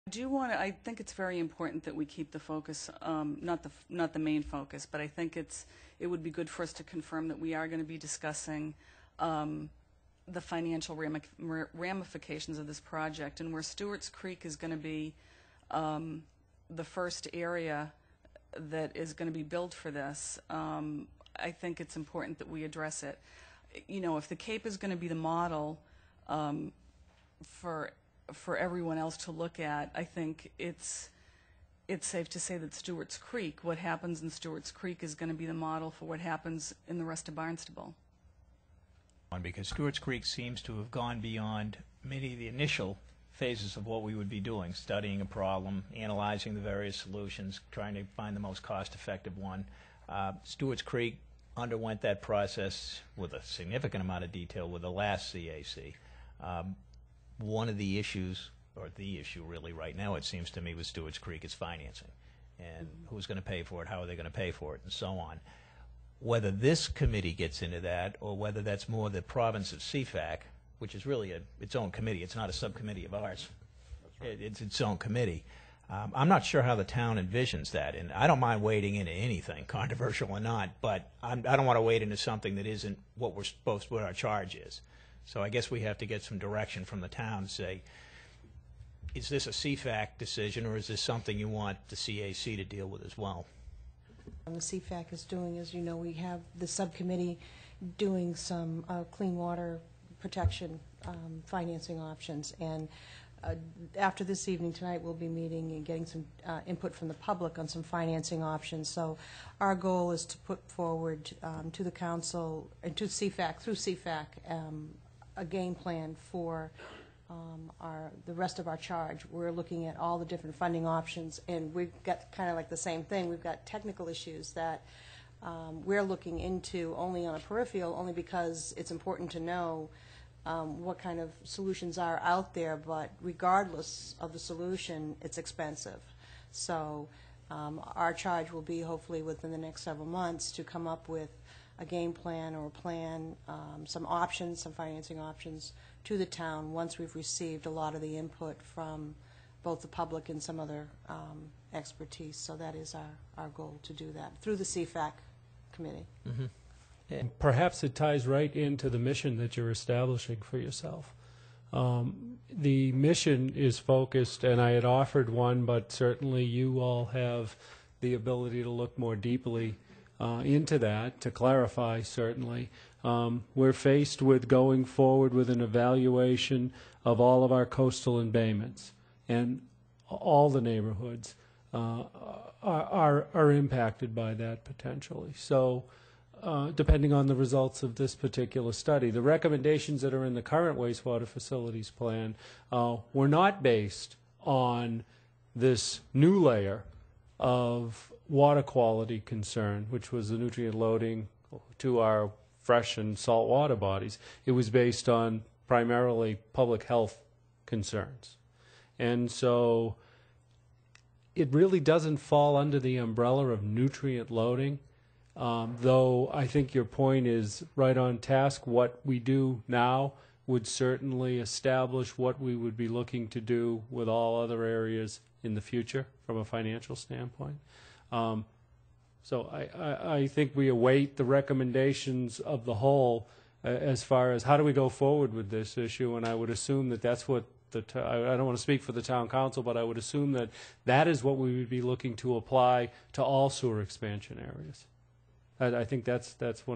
I think it's very important that we keep the focus, not the main focus, but I think it would be good for us to confirm that we are going to be discussing the financial ramifications of this project, and where Stewarts Creek is going to be the first area that is going to be built for this. I think it's important that we address it. You know, if the Cape is going to be the model for everyone else to look at, I think it's safe to say that Stewarts Creek, what happens in Stewarts Creek, is going to be the model for what happens in the rest of Barnstable. Because Stewarts Creek seems to have gone beyond many of the initial phases of what we would be doing, studying a problem, analyzing the various solutions, trying to find the most cost-effective one. Stewarts Creek underwent that process with a significant amount of detail with the last CAC. One of the issues, or the issue really right now, it seems to me, with Stewarts Creek is financing. And who's going to pay for it, how are they going to pay for it, and so on. Whether this committee gets into that, or whether that's more the province of CFAC, which is really its own committee, it's not a subcommittee of ours. Right. It's its own committee. I'm not sure how the town envisions that, and I don't mind wading into anything, controversial or not, but I don't want to wade into something that isn't what what our charge is. So I guess we have to get some direction from the town to say, is this a CFAC decision, or is this something you want the CAC to deal with as well? The CFAC is doing, as you know, we have the subcommittee doing some clean water protection financing options, and after this evening tonight we'll be meeting and getting some input from the public on some financing options. So our goal is to put forward to the council and to CFAC, through CFAC, a game plan for the rest of our charge. We're looking at all the different funding options, and we've got kind of like the same thing. We've got technical issues that we're looking into only on a peripheral, only because it's important to know what kind of solutions are out there, but regardless of the solution, it's expensive. So our charge will be, hopefully within the next several months, to come up with a game plan or a plan, some options, some financing options to the town once we've received a lot of the input from both the public and some other expertise. So that is our goal, to do that through the CFAC committee. Mm-hmm. Yeah. Perhaps it ties right into the mission that you're establishing for yourself. The mission is focused, and I had offered one, but certainly you all have the ability to look more deeply into that, to clarify, certainly. We're faced with going forward with an evaluation of all of our coastal embayments, and all the neighborhoods are impacted by that potentially. So depending on the results of this particular study, the recommendations that are in the current wastewater facilities plan were not based on this new layer of water quality concern, which was the nutrient loading to our fresh and salt water bodies. It was based on primarily public health concerns. And so it really doesn't fall under the umbrella of nutrient loading, though I think your point is right on task. What we do now would certainly establish what we would be looking to do with all other areas in the future from a financial standpoint. So I think we await the recommendations of the whole as far as how do we go forward with this issue, and I would assume that that's what I don't want to speak for the town council, but I would assume that that is what we would be looking to apply to all sewer expansion areas. I think that's one